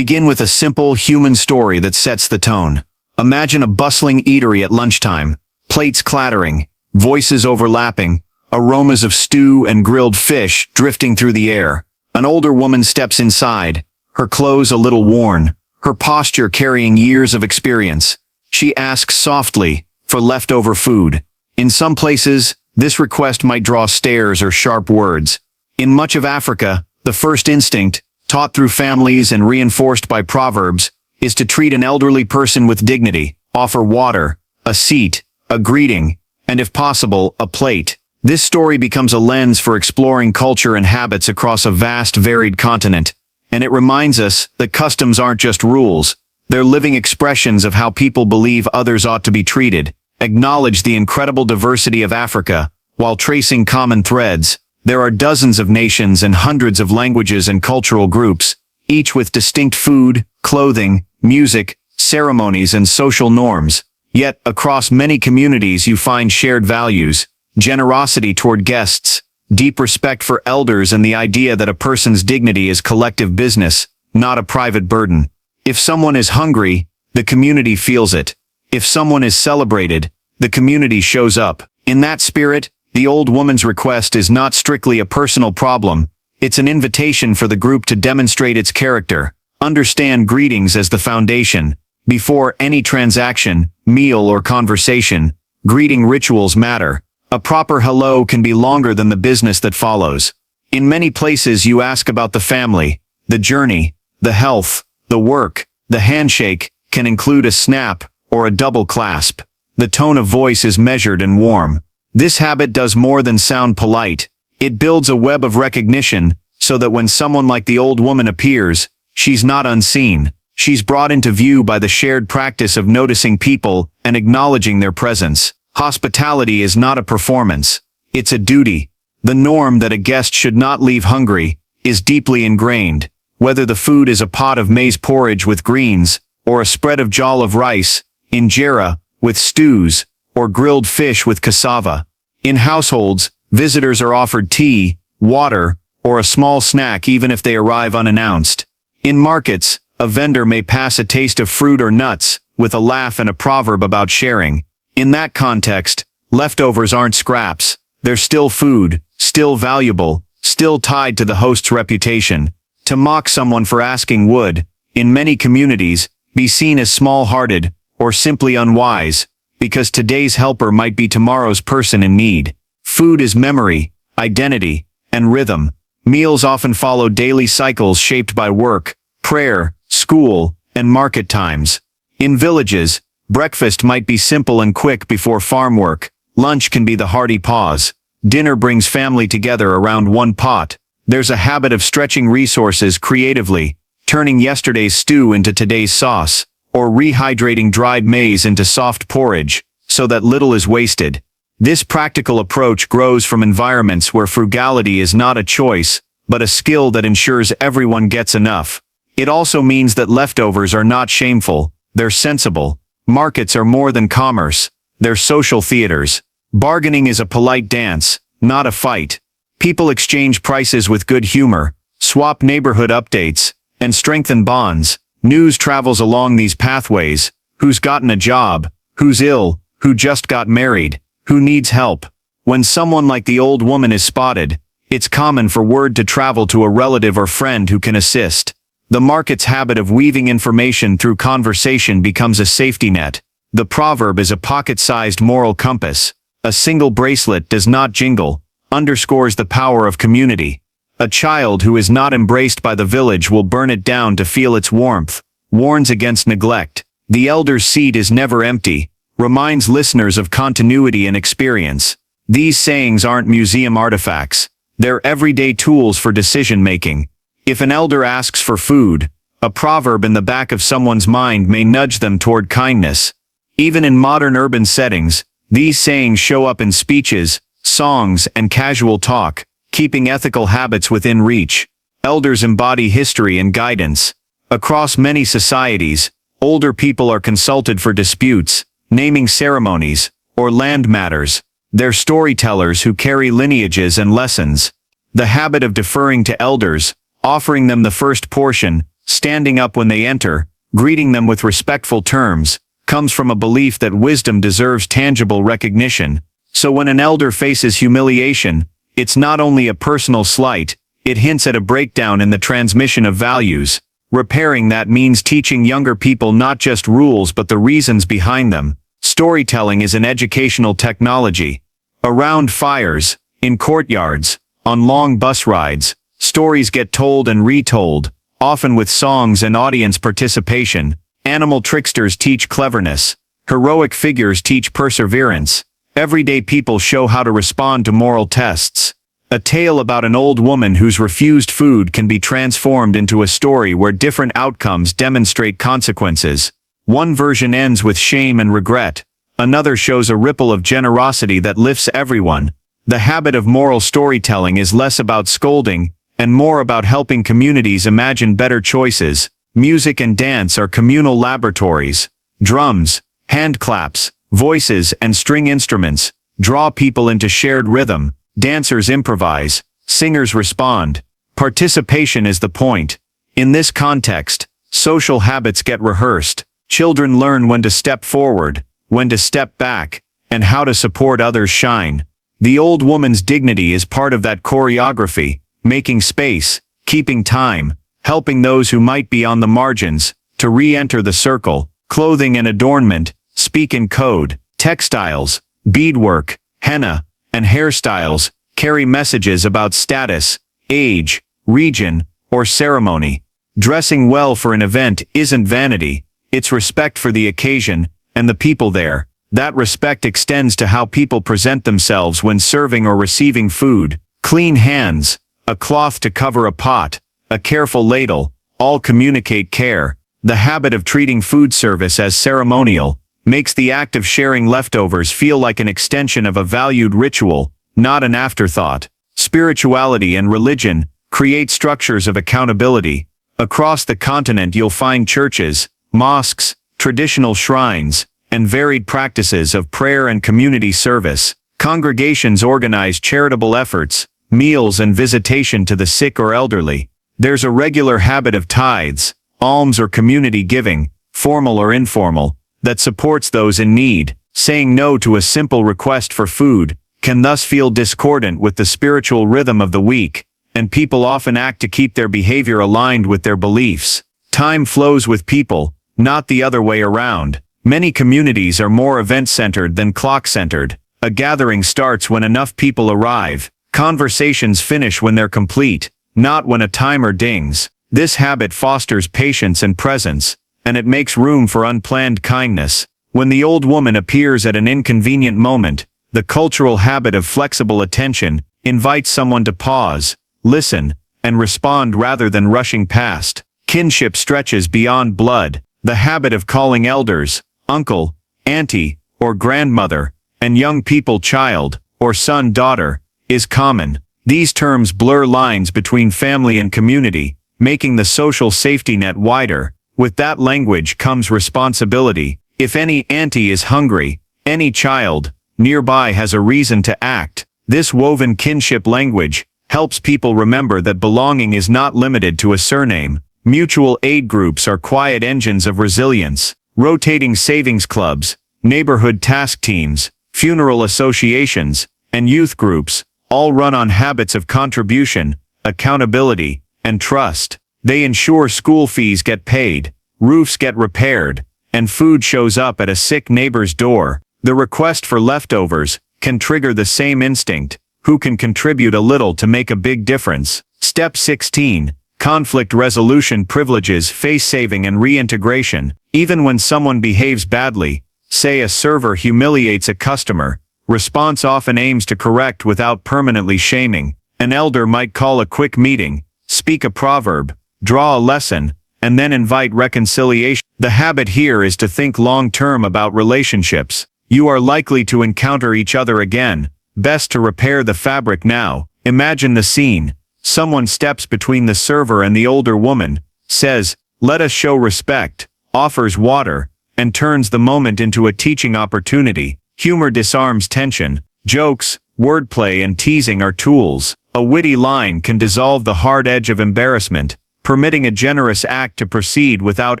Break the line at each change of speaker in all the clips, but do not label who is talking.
Begin with a simple human story that sets the tone. Imagine a bustling eatery at lunchtime, plates clattering, voices overlapping, aromas of stew and grilled fish drifting through the air. An older woman steps inside, her clothes a little worn, her posture carrying years of experience. She asks softly for leftover food. In some places, this request might draw stares or sharp words. In much of Africa, the first instinct, taught through families and reinforced by proverbs, is to treat an elderly person with dignity, offer water, a seat, a greeting, and if possible, a plate. This story becomes a lens for exploring culture and habits across a vast, varied continent, and it reminds us that customs aren't just rules, they're living expressions of how people believe others ought to be treated. Acknowledge the incredible diversity of Africa, while tracing common threads. There are dozens of nations and hundreds of languages and cultural groups, each with distinct food, clothing, music, ceremonies, and social norms. Yet, across many communities you find shared values, generosity toward guests, deep respect for elders, and the idea that a person's dignity is collective business, not a private burden. If someone is hungry, the community feels it. If someone is celebrated, the community shows up. In that spirit, the old woman's request is not strictly a personal problem, it's an invitation for the group to demonstrate its character. Understand greetings as the foundation. Before any transaction, meal, or conversation, greeting rituals matter. A proper hello can be longer than the business that follows. In many places you ask about the family, the journey, the health, the work. The handshake can include a snap or a double clasp. The tone of voice is measured and warm. This habit does more than sound polite. It builds a web of recognition, so that when someone like the old woman appears, she's not unseen. She's brought into view by the shared practice of noticing people and acknowledging their presence. Hospitality is not a performance. It's a duty. The norm that a guest should not leave hungry is deeply ingrained. Whether the food is a pot of maize porridge with greens, or a spread of jollof of rice, injera, with stews, or grilled fish with cassava. In households, visitors are offered tea, water, or a small snack even if they arrive unannounced. In markets, a vendor may pass a taste of fruit or nuts, with a laugh and a proverb about sharing. In that context, leftovers aren't scraps. They're still food, still valuable, still tied to the host's reputation. To mock someone for asking would, in many communities, be seen as small-hearted, or simply unwise, because today's helper might be tomorrow's person in need. Food is memory, identity, and rhythm. Meals often follow daily cycles shaped by work, prayer, school, and market times. In villages, breakfast might be simple and quick before farm work. Lunch can be the hearty pause. Dinner brings family together around one pot. There's a habit of stretching resources creatively, turning yesterday's stew into today's sauce, or rehydrating dried maize into soft porridge, so that little is wasted. This practical approach grows from environments where frugality is not a choice, but a skill that ensures everyone gets enough. It also means that leftovers are not shameful, they're sensible. Markets are more than commerce, they're social theaters. Bargaining is a polite dance, not a fight. People exchange prices with good humor, swap neighborhood updates, and strengthen bonds. News travels along these pathways: who's gotten a job, who's ill, who just got married, who needs help. When someone like the old woman is spotted, it's common for word to travel to a relative or friend who can assist. The market's habit of weaving information through conversation becomes a safety net. The proverb is a pocket-sized moral compass. A single bracelet does not jingle, underscores the power of community. A child who is not embraced by the village will burn it down to feel its warmth, warns against neglect. The elder's seat is never empty, reminds listeners of continuity and experience. These sayings aren't museum artifacts. They're everyday tools for decision-making. If an elder asks for food, a proverb in the back of someone's mind may nudge them toward kindness. Even in modern urban settings, these sayings show up in speeches, songs, and casual talk, keeping ethical habits within reach. Elders embody history and guidance. Across many societies, older people are consulted for disputes, naming ceremonies, or land matters. They're storytellers who carry lineages and lessons. The habit of deferring to elders, offering them the first portion, standing up when they enter, greeting them with respectful terms, comes from a belief that wisdom deserves tangible recognition. So when an elder faces humiliation, it's not only a personal slight, it hints at a breakdown in the transmission of values. Repairing that means teaching younger people not just rules but the reasons behind them. Storytelling is an educational technology. Around fires, in courtyards, on long bus rides, stories get told and retold, often with songs and audience participation. Animal tricksters teach cleverness. Heroic figures teach perseverance. Everyday people show how to respond to moral tests. A tale about an old woman who's refused food can be transformed into a story where different outcomes demonstrate consequences. One version ends with shame and regret. Another shows a ripple of generosity that lifts everyone. The habit of moral storytelling is less about scolding and more about helping communities imagine better choices. Music and dance are communal laboratories. Drums, hand claps, voices, and string instruments draw people into shared rhythm. Dancers improvise, singers respond. Participation is the point. In this context, social habits get rehearsed. Children learn when to step forward, when to step back, and how to support others shine. The old woman's dignity is part of that choreography, making space, keeping time, helping those who might be on the margins to re-enter the circle. Clothing and adornment speak in code. Textiles, beadwork, henna, and hairstyles carry messages about status, age, region, or ceremony. Dressing well for an event isn't vanity, it's respect for the occasion and the people there. That respect extends to how people present themselves when serving or receiving food. Clean hands, a cloth to cover a pot, a careful ladle, all communicate care. The habit of treating food service as ceremonial makes the act of sharing leftovers feel like an extension of a valued ritual, not an afterthought. Spirituality and religion create structures of accountability. Across the continent you'll find churches, mosques, traditional shrines, and varied practices of prayer and community service. Congregations organize charitable efforts, meals and visitation to the sick or elderly. There's a regular habit of tithes, alms or community giving, formal or informal, that supports those in need. Saying no to a simple request for food can thus feel discordant with the spiritual rhythm of the week, and people often act to keep their behavior aligned with their beliefs. Time flows with people, not the other way around. Many communities are more event-centered than clock-centered. A gathering starts when enough people arrive. Conversations finish when they're complete, not when a timer dings. This habit fosters patience and presence, and it makes room for unplanned kindness. When the old woman appears at an inconvenient moment, the cultural habit of flexible attention invites someone to pause, listen, and respond rather than rushing past. Kinship stretches beyond blood. The habit of calling elders, uncle, auntie, or grandmother, and young people child, or son, daughter, is common. These terms blur lines between family and community, making the social safety net wider. With that language comes responsibility. If any auntie is hungry, any child nearby has a reason to act. This woven kinship language helps people remember that belonging is not limited to a surname. Mutual aid groups are quiet engines of resilience. Rotating savings clubs, neighborhood task teams, funeral associations, and youth groups all run on habits of contribution, accountability, and trust. They ensure school fees get paid, roofs get repaired, and food shows up at a sick neighbor's door. The request for leftovers can trigger the same instinct: who can contribute a little to make a big difference? Step 16. Conflict resolution privileges face-saving and reintegration. Even when someone behaves badly, say a server humiliates a customer, response often aims to correct without permanently shaming. An elder might call a quick meeting, speak a proverb, draw a lesson, and then invite reconciliation. The habit here is to think long-term about relationships. You are likely to encounter each other again. Best to repair the fabric now. Imagine the scene. Someone steps between the server and the older woman, says, "Let us show respect," offers water, and turns the moment into a teaching opportunity. Humor disarms tension. Jokes, wordplay, and teasing are tools. A witty line can dissolve the hard edge of embarrassment. permitting a generous act to proceed without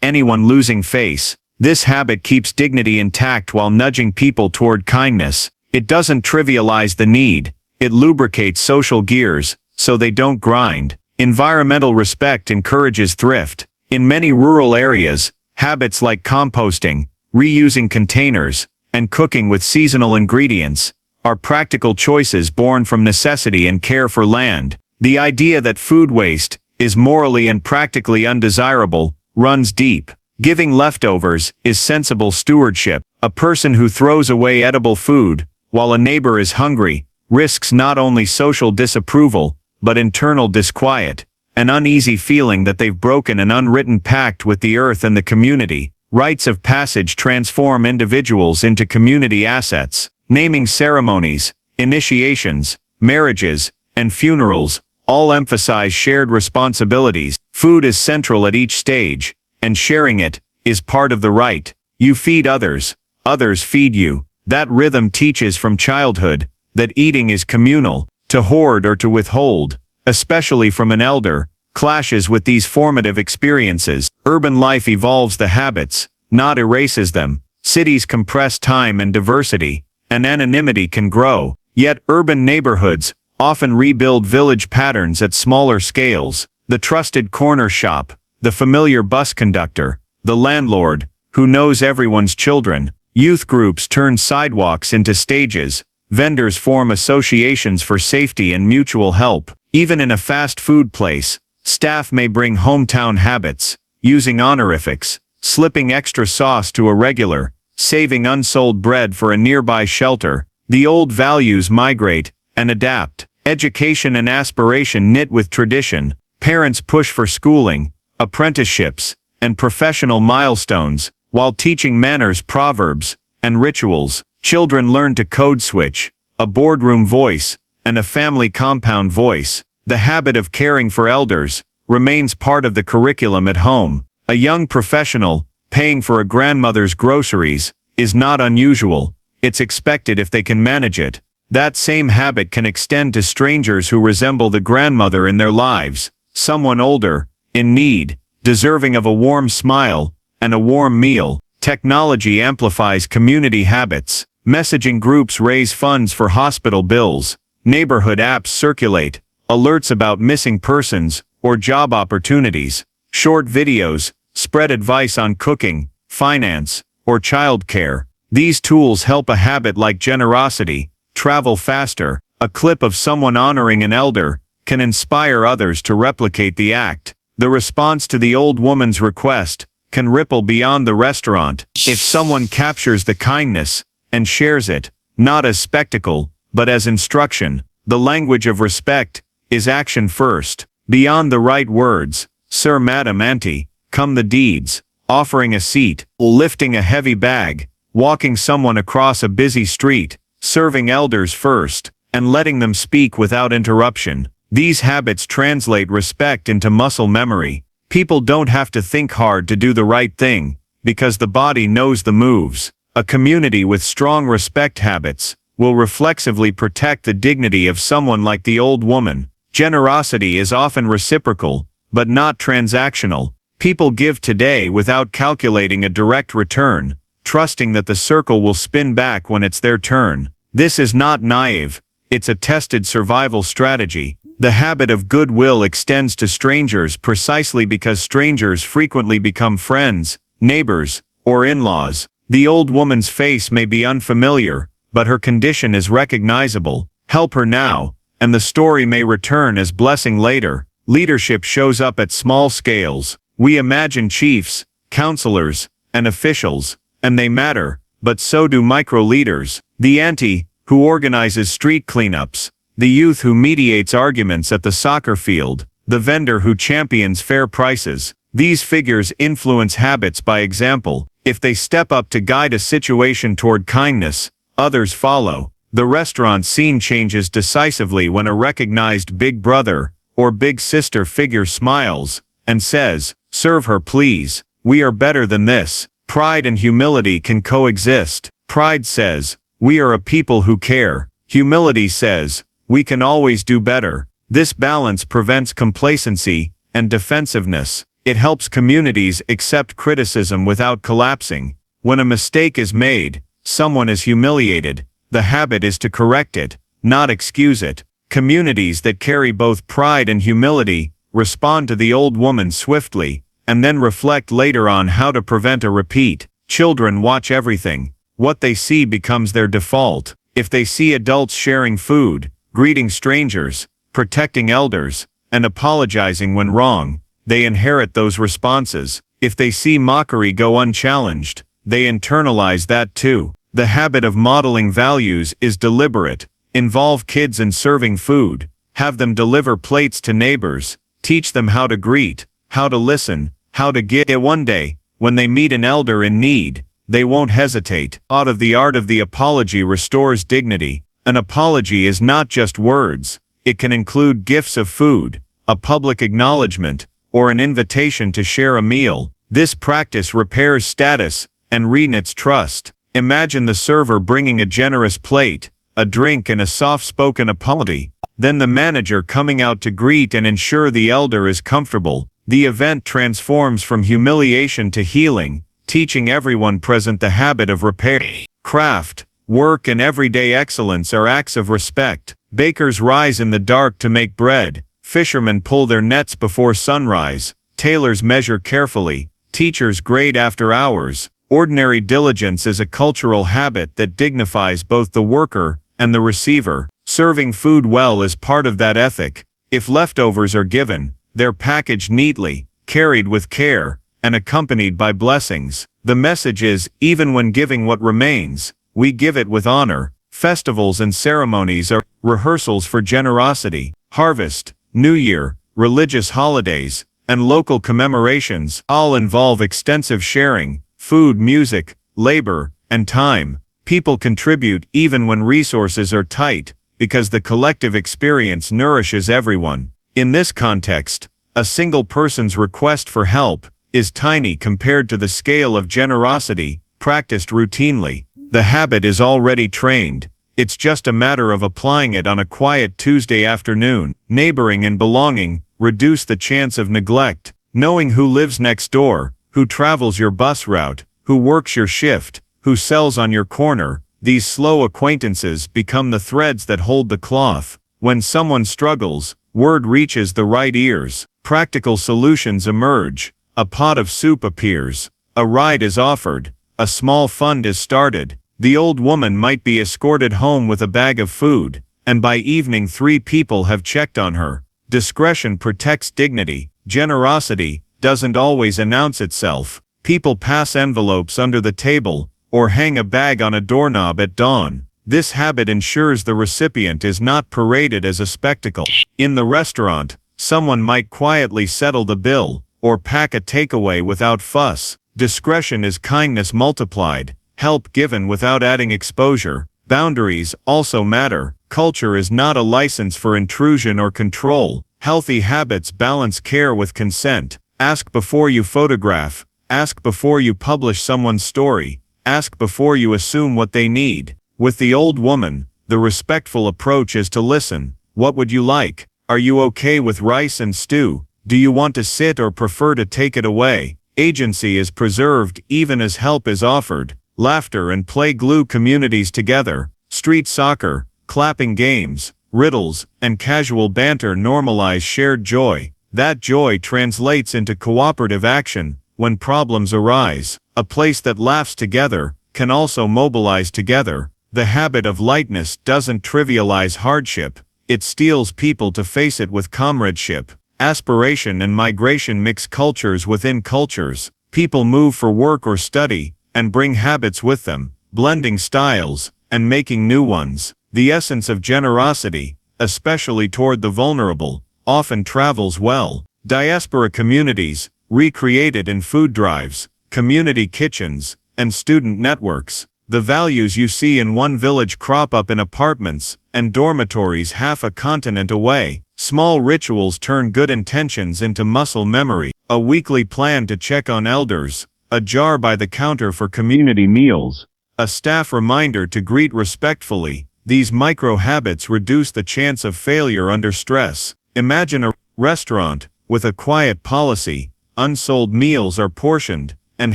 anyone losing face. This habit keeps dignity intact while nudging people toward kindness. It doesn't trivialize the need, it lubricates social gears, so they don't grind. Environmental respect encourages thrift. In many rural areas, habits like composting, reusing containers, and cooking with seasonal ingredients are practical choices born from necessity and care for land. The idea that food waste is morally and practically undesirable runs deep. Giving leftovers is sensible stewardship. A person who throws away edible food while a neighbor is hungry risks not only social disapproval, but internal disquiet, an uneasy feeling that they've broken an unwritten pact with the earth and the community. Rites of passage transform individuals into community assets. Naming ceremonies, initiations, marriages, and funerals all emphasize shared responsibilities. Food is central at each stage, and sharing it is part of the rite. You feed others, others feed you. That rhythm teaches from childhood that eating is communal. To hoard or to withhold, especially from an elder, clashes with these formative experiences. Urban life evolves the habits, not erases them. Cities compress time and diversity, and anonymity can grow. Yet urban neighborhoods often rebuild village patterns at smaller scales. The trusted corner shop, the familiar bus conductor, the landlord who knows everyone's children. Youth groups turn sidewalks into stages. Vendors form associations for safety and mutual help. Even in a fast food place, staff may bring hometown habits, using honorifics, slipping extra sauce to a regular, saving unsold bread for a nearby shelter. The old values migrate and adapt. Education and aspiration knit with tradition. Parents push for schooling, apprenticeships, and professional milestones, while teaching manners, proverbs, and rituals. Children learn to code switch, a boardroom voice, and a family compound voice. The habit of caring for elders remains part of the curriculum at home. A young professional paying for a grandmother's groceries is not unusual. It's expected if they can manage it. That same habit can extend to strangers who resemble the grandmother in their lives, someone older, in need, deserving of a warm smile and a warm meal. Technology amplifies community habits. Messaging groups raise funds for hospital bills. Neighborhood apps circulate alerts about missing persons or job opportunities. Short videos spread advice on cooking, finance, or childcare. These tools help a habit like generosity travel faster. A clip of someone honoring an elder can inspire others to replicate the act. The response to the old woman's request can ripple beyond the restaurant. If someone captures the kindness and shares it, not as spectacle, but as instruction, the language of respect is action first. Beyond the right words, sir, madam, auntie, come the deeds. Offering a seat, lifting a heavy bag, walking someone across a busy street, serving elders first, and letting them speak without interruption. These habits translate respect into muscle memory. People don't have to think hard to do the right thing, because the body knows the moves. A community with strong respect habits will reflexively protect the dignity of someone like the old woman. Generosity is often reciprocal, but not transactional. People give today without calculating a direct return, trusting that the circle will spin back when it's their turn. This is not naive, it's a tested survival strategy. The habit of goodwill extends to strangers precisely because strangers frequently become friends, neighbors, or in-laws. The old woman's face may be unfamiliar, but her condition is recognizable. Help her now, and the story may return as blessing later. Leadership shows up at small scales. We imagine chiefs, counselors, and officials, and they matter, but so do micro-leaders. The auntie, who organizes street cleanups, the youth who mediates arguments at the soccer field, the vendor who champions fair prices. These figures influence habits by example. If they step up to guide a situation toward kindness, others follow. The restaurant scene changes decisively when a recognized big brother or big sister figure smiles and says, "Serve her please. We are better than this." Pride and humility can coexist. Pride says, "We are a people who care." Humility says, "We can always do better." This balance prevents complacency and defensiveness. It helps communities accept criticism without collapsing. When a mistake is made, someone is humiliated. The habit is to correct it, not excuse it. Communities that carry both pride and humility respond to the old woman swiftly, and then reflect later on how to prevent a repeat. Children watch everything. What they see becomes their default. If they see adults sharing food, greeting strangers, protecting elders, and apologizing when wrong, they inherit those responses. If they see mockery go unchallenged, they internalize that too. The habit of modeling values is deliberate. Involve kids in serving food. Have them deliver plates to neighbors. Teach them how to greet, how to listen, how to give. One day, when they meet an elder in need, they won't hesitate. The art of the apology restores dignity. An apology is not just words. It can include gifts of food, a public acknowledgement, or an invitation to share a meal. This practice repairs status and reknits trust. Imagine the server bringing a generous plate, a drink and a soft-spoken apology. Then the manager coming out to greet and ensure the elder is comfortable. The event transforms from humiliation to healing, teaching everyone present the habit of repair. Craft, work and everyday excellence are acts of respect. Bakers rise in the dark to make bread. Fishermen pull their nets before sunrise. Tailors measure carefully. Teachers grade after hours. Ordinary diligence is a cultural habit that dignifies both the worker and the receiver. Serving food well is part of that ethic. If leftovers are given, they're packaged neatly, carried with care, and accompanied by blessings. The message is, even when giving what remains, we give it with honor. Festivals and ceremonies are rehearsals for generosity. Harvest, New Year, religious holidays, and local commemorations all involve extensive sharing, food, music, labor, and time. People contribute even when resources are tight, because the collective experience nourishes everyone. In this context, a single person's request for help is tiny compared to the scale of generosity practiced routinely. The habit is already trained. It's just a matter of applying it on a quiet Tuesday afternoon. Neighboring and belonging reduce the chance of neglect. Knowing who lives next door, who travels your bus route, who works your shift, who sells on your corner, these slow acquaintances become the threads that hold the cloth. When someone struggles, word reaches the right ears. Practical solutions emerge. A pot of soup appears. A ride is offered. A small fund is started. The old woman might be escorted home with a bag of food, and by evening 3 people have checked on her. Discretion protects dignity. Generosity doesn't always announce itself. People pass envelopes under the table, or hang a bag on a doorknob at dawn. This habit ensures the recipient is not paraded as a spectacle. In the restaurant, someone might quietly settle the bill, or pack a takeaway without fuss. Discretion is kindness multiplied. Help given without adding exposure. Boundaries also matter. Culture is not a license for intrusion or control. Healthy habits balance care with consent. Ask before you photograph. Ask before you publish someone's story. Ask before you assume what they need. With the old woman, the respectful approach is to listen. What would you like? Are you okay with rice and stew? Do you want to sit or prefer to take it away? Agency is preserved even as help is offered. Laughter and play glue communities together. Street soccer, clapping games, riddles, and casual banter normalize shared joy. That joy translates into cooperative action when problems arise. A place that laughs together can also mobilize together. The habit of lightness doesn't trivialize hardship. It steels people to face it with comradeship. Aspiration and migration mix cultures within cultures. People move for work or study, and bring habits with them, blending styles, and making new ones. The essence of generosity, especially toward the vulnerable, often travels well. Diaspora communities, recreated in food drives, community kitchens, and student networks. The values you see in one village crop up in apartments and dormitories half a continent away. Small rituals turn good intentions into muscle memory. A weekly plan to check on elders. A jar by the counter for community meals. A staff reminder to greet respectfully. These micro habits reduce the chance of failure under stress. Imagine a restaurant
with a quiet policy. Unsold meals are portioned and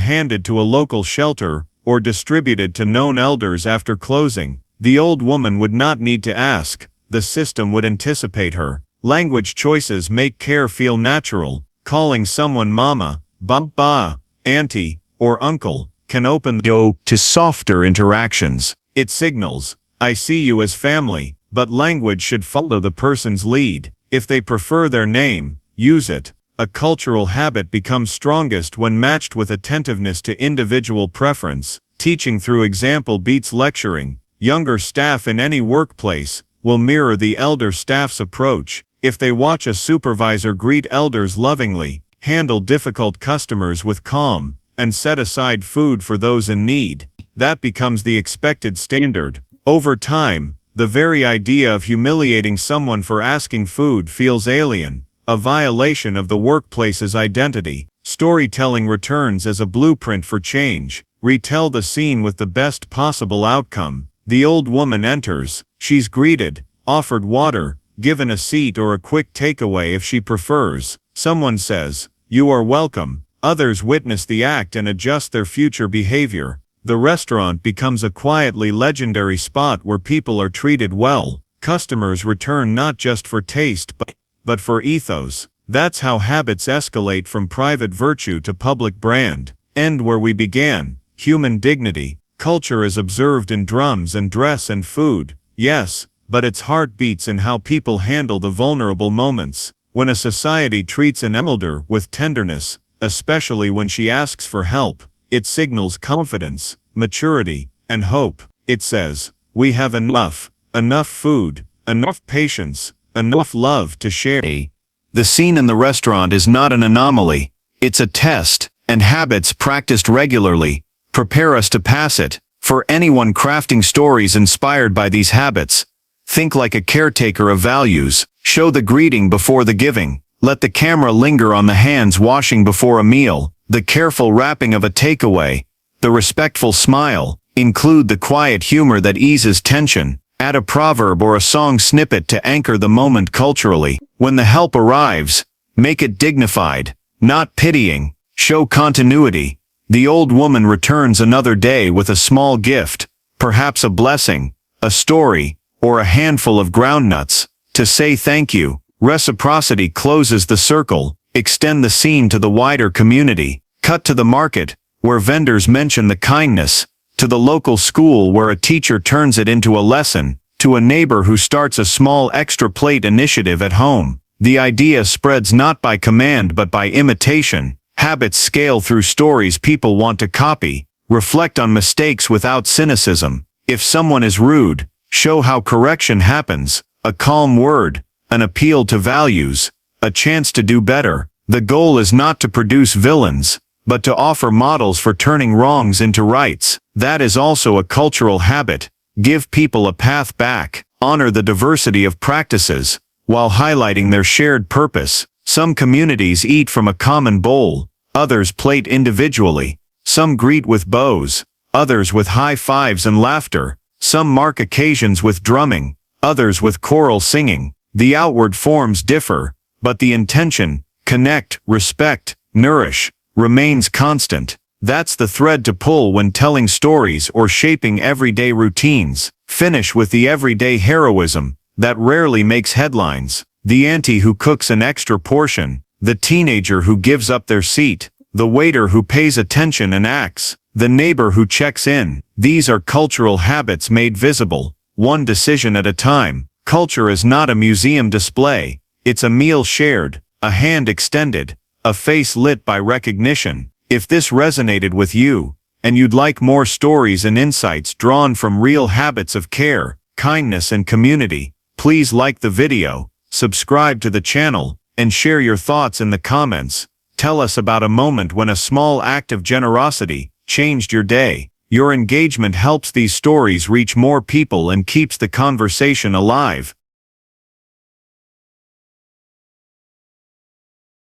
handed to a local shelter or distributed to known elders after closing. The old woman would not need to ask, the system would anticipate her. Language choices make care feel natural. Calling someone mama, baba, auntie, or uncle can open the door to softer interactions. It signals, I see you as family, but language should follow the person's lead. If they prefer their name, use it. A cultural habit becomes strongest when matched with attentiveness to individual preference. Teaching through example beats lecturing. Younger staff in any workplace will mirror the elder staff's approach. If they watch a supervisor greet elders lovingly, handle difficult customers with calm, and set aside food for those in need, that becomes the expected standard. Over time, the very idea of humiliating someone for asking food feels alien, a violation of the workplace's identity. Storytelling returns as a blueprint for change. Retell the scene with the best possible outcome. The old woman enters. She's greeted, offered water, given a seat or a quick takeaway if she prefers. Someone says, "You are welcome." Others witness the act and adjust their future behavior. The restaurant becomes a quietly legendary spot where people are treated well. Customers return not just for taste but for ethos. That's how habits escalate from private virtue to public brand. End where we began. Human dignity. Culture is observed in drums and dress and food, yes, but its heart beats in how people handle the vulnerable moments. When a society treats an elder with tenderness, especially when she asks for help, it signals confidence, maturity, and hope. It says, we have enough food, enough patience, enough love to share.
The scene in the restaurant is not an anomaly, it's a test, and habits practiced regularly prepare us to pass it. For anyone crafting stories inspired by these habits, think like a caretaker of values. Show the greeting before the giving. Let the camera linger on the hands washing before a meal, the careful wrapping of a takeaway, the respectful smile. Include the quiet humor that eases tension. Add a proverb or a song snippet to anchor the moment culturally. When the help arrives, make it dignified, not pitying. Show continuity. The old woman returns another day with a small gift, perhaps a blessing, a story, or a handful of groundnuts, to say thank you. Reciprocity closes the circle. Extend the scene to the wider community. Cut to the market, where vendors mention the kindness, to the local school where a teacher turns it into a lesson, to a neighbor who starts a small extra plate initiative at home. The idea spreads not by command but by imitation. Habits scale through stories people want to copy. Reflect on mistakes without cynicism. If someone is rude, show how correction happens. A calm word, an appeal to values, a chance to do better. The goal is not to produce villains, but to offer models for turning wrongs into rights. That is also a cultural habit. Give people a path back. Honor the diversity of practices, while highlighting their shared purpose. Some communities eat from a common bowl, others plate individually. Some greet with bows, others with high fives and laughter. Some mark occasions with drumming, others with choral singing. The outward forms differ, but the intention, connect, respect, nourish, remains constant. That's the thread to pull when telling stories or shaping everyday routines. Finish with the everyday heroism that rarely makes headlines. The auntie who cooks an extra portion, the teenager who gives up their seat, the waiter who pays attention and acts, the neighbor who checks in. These are cultural habits made visible, one decision at a time. Culture is not a museum display, it's a meal shared, a hand extended, a face lit by recognition. If this resonated with you, and you'd like more stories and insights drawn from real habits of care, kindness and community, please like the video, subscribe to the channel, and share your thoughts in the comments. Tell us about a moment when a small act of generosity changed your day. Your engagement helps these stories reach more people and keeps the conversation alive.